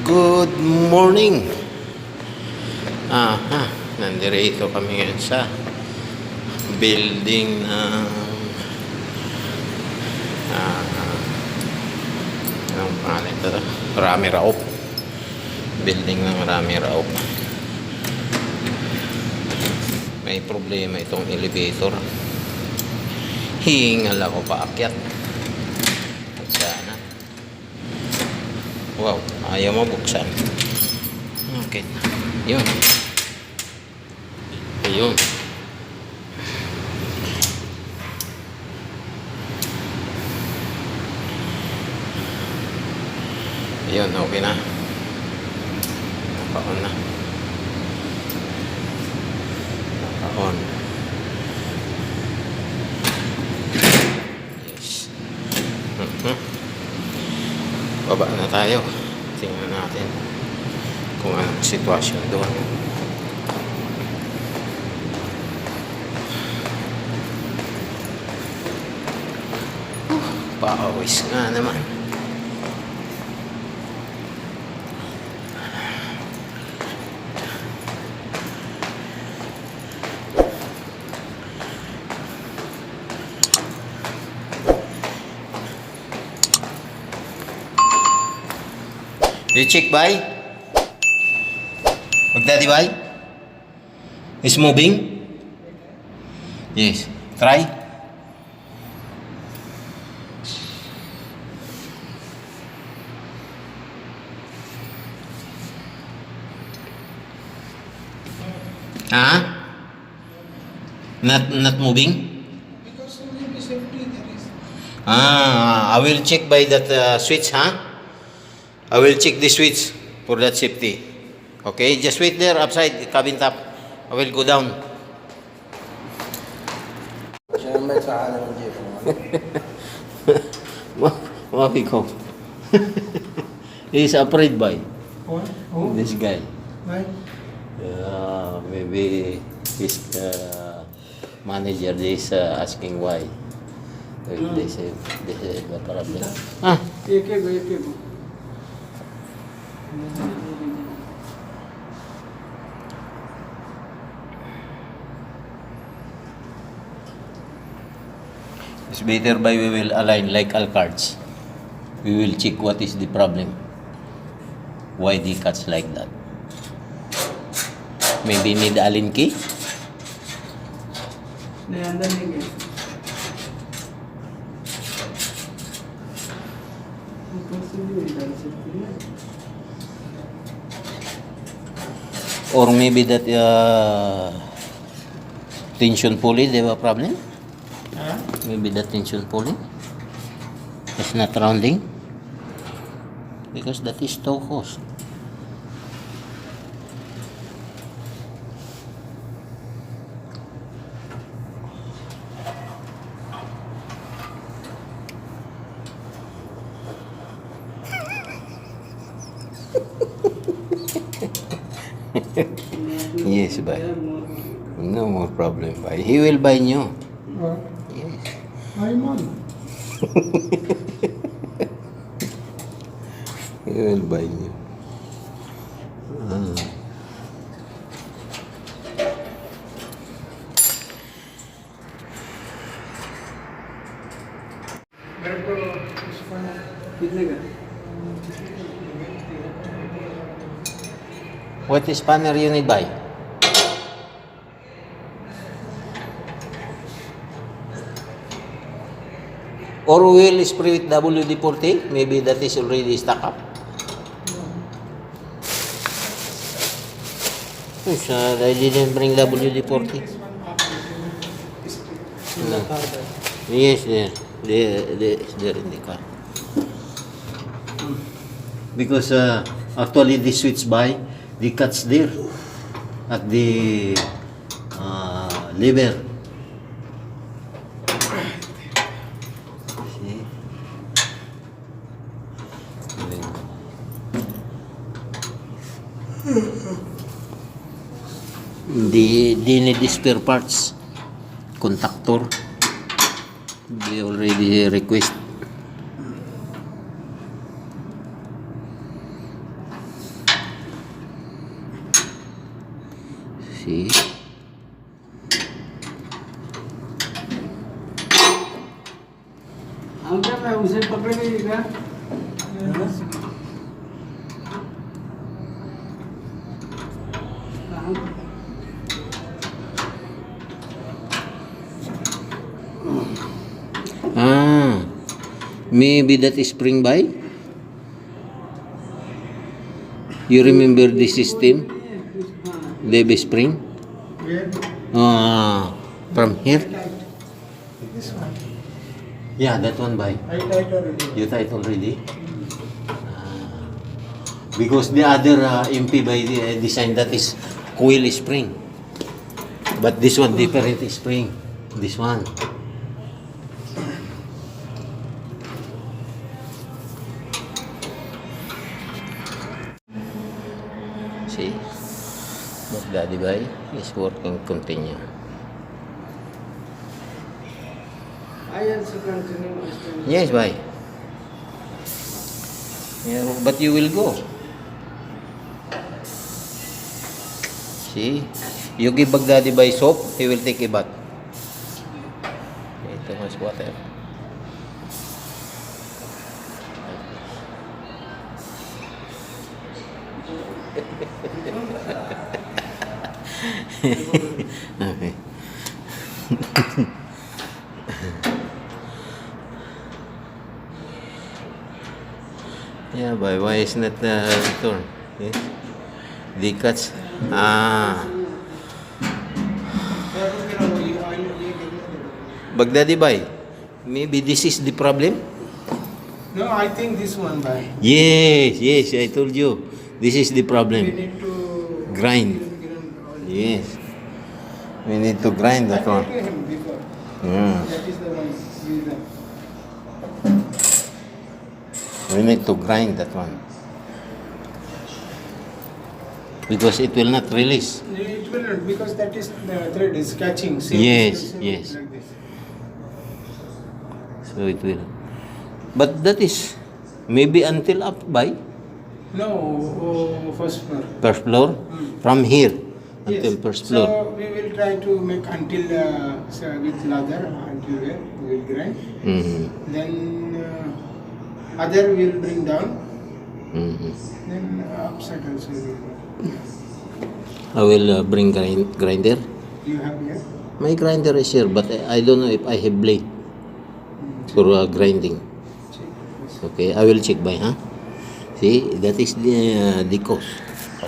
Good morning. Nandirito kami ngayon sa building ng anong pangalan ito? Rami Raop. Building ng Rami Raop. May problema itong elevator. Hingal ako paakyat. Sana. Wow, ayaw mo buksan. Okay. Yun. Ayun. Ayun, okay na. Naka-on na. Naka-on. Yes. Baba na tayo. Tingnan natin kung anong sitwasyon doon. Paawis nga naman. You check by? Magdadi by? Is moving? Yes. Try. Not moving? Because maybe safety there is. I will check by that switch, I will check the switch for that safety. Okay, just wait there upside the cabin top. I will go down. Siya may saan ng jeep. What we go? He's afraid by What? Oh, this guy. right. Maybe his manager is asking why. They say the problem. एक एक It's better by we will align like all cards. We will check what is the problem. Why the cuts like that? Maybe need alin key? नहीं अंदर नहीं गए ऊपर से भी नहीं डाल सकते हैं Or maybe that tension pulley, they have a problem? Maybe that tension pulley is not rounding because that is toe hose. Yes, bye. No more problem, bye. He will buy new. Yes. आई मान He will buy new. मेरे को उसका कितने का What spanner you need buy? Or will spray with WD-40? Maybe that is already stuck up. Yes, I didn't bring WD-40. Yes, there in the car. Because actually the switch by the cuts there at the lever. See? They need the spare parts. Contactor. They already request. See? Uncle मैं उसे पकड़ लीजिएगा Ah, maybe that is spring by? You remember the system? Baby spring? Ah, from here? This one. Yeah, that one by. I tied already. You tied already? Because the other MP by the design, that is coil spring. But this one different spring. This one. See? But Daddy Bay is working continue. I also continue understanding. Yes, bye. Yeah, but you will go. See? You give Baghdadi by soap, he will take a bath. Okay, too much water. Okay. Yeah, why is not return? Yes. The cuts. Ah. Baghdadi Bhai, maybe this is the problem? No, I think this one by. Yes, yes, I told you. This is the We problem. need to Grind. all Yes. We need to grind I that told one. him before. Mm. That is the one. Reason. We need to grind that one. Because it will not release. It will not because that is the thread is catching. Same Yes, same yes. Like this. So it will. But that is maybe until up by No, first floor. first floor. From here until Yes. first floor. So we will try to make until with ladder until where we will grind. Mhm. Then other we will bring down. Mhm. Then upside also we will. I will bring grinder. You have here. My grinder is here, but I don't know if I have blade for grinding. Okay, I will check by, huh? See, that is the cause.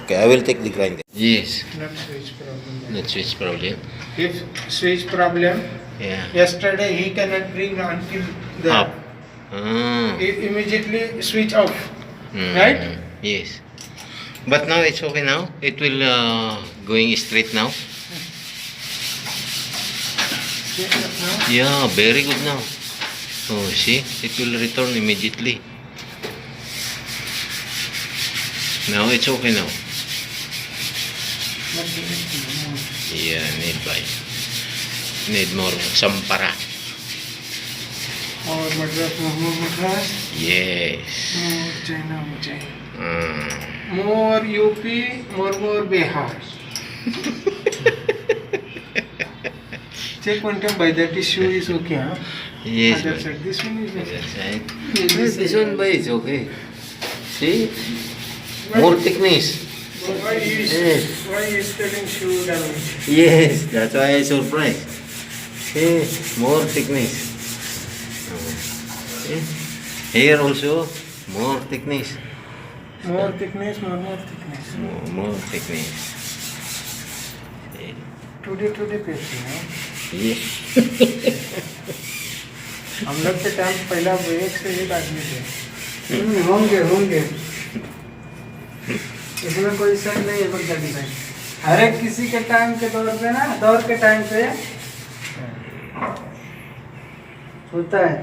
Okay, I will take the grinder. Yes, Not switch problem. not switch problem. If switch problem, Yeah. yesterday he cannot bring until the Up. Ah. immediately switch off. Mm. Right? Yes. But now it's okay now. It will going straight now. Check it now. Yeah, very good now. Oh, see, it will return immediately. Now it's okay now. Not doing it now. Yeah, need more sampara. More madras, more madras. Yes. More China, more China. Mm. More UP, more Bihar. Check one time by that issue is okay, huh? Yes, Other but side, this one is okay. other side. Yes, This one, but it's okay. See, more thickness. Why is Yes. why is telling shoe damage? Yes, that's why I surprised. See, more thickness. See, here also more thickness. More thickness, more thickness. More thickness. See. Today पेशी है Yes. हम लोग के टाइम पहला एक से एक आदमी थे होंगे इसमें कोई शक नहीं है बगदादी भाई हर एक किसी के टाइम के दौर के टाइम पे होता है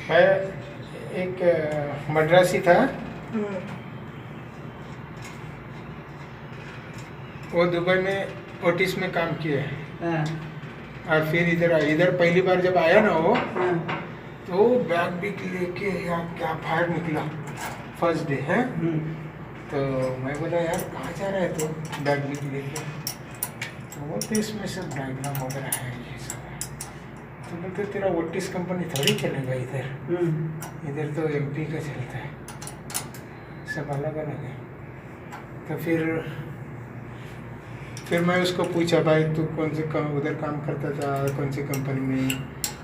मैं एक मद्रासी था वो दुबई में ओटिस में काम किया है और फिर इधर पहली बार जब आया ना वो तो बैग भी लेके क्या बाहर निकला फर्स्ट डे है तो तो मैं बोला यार कहाँ जा रहा है तू बैग भी लेके? तो बोलते इसमें सब डायग्राम वगैरह है ये सब है। तो बोलते तेरा ओटिस कंपनी थोड़ी चलेगा इधर, इधर तो MP का चलता है, सब अलग अलग है। तो फिर मैं उसको पूछा भाई तू कौन से उधर काम करता था, कौन सी कंपनी में,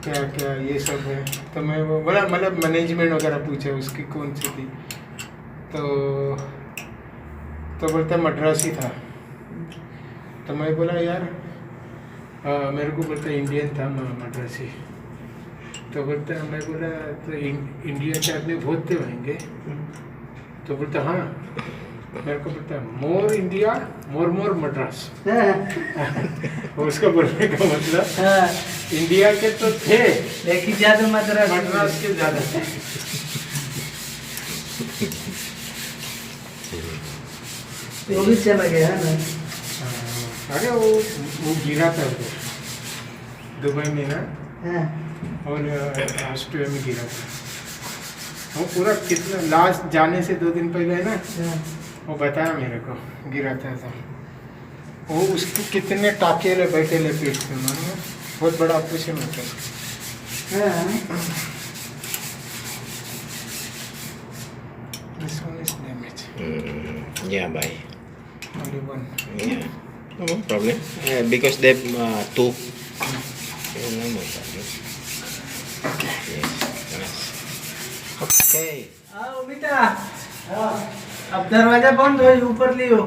क्या क्या ये सब है। तो मैं वो बोला मतलब मैनेजमेंट वगैरह पूछा उसकी कौन सी थी। तो बोलता मद्रासी था। तो मैं बोला यार मेरे को बोलता इंडियन था मद्रासी। तो बोलता मैं बोला तो इंडिया के आदमी बहुत थे होंगे? तो बोलता हाँ। मेरे को बोलता मोर इंडिया मोर मद्रास। उसका बोलने का मतलब इंडिया के तो थे लेकिन ज्यादा मद्रास के ज़्यादा थे। वो भी चला गया है ना। अरे वो गिरा था उधर दुबई में ना, और ऑस्ट्रेलिया में गिरा था। वो पूरा कितना लास्ट जाने से 2 दिन पहले है ना, वो बताया मेरे को गिरा था। वो उसको कितने टाके ले बैठे ले पेट पे, मानो बहुत बड़ा ऑपरेशन होता है। This one is damaged. Yeah, bye. Only one. Yeah, no problem. Because they two. Yeah, no more problem. Yes, nice. Okay. आओ बेटा, अब दरवाजा बंद हो ऊपर लियो।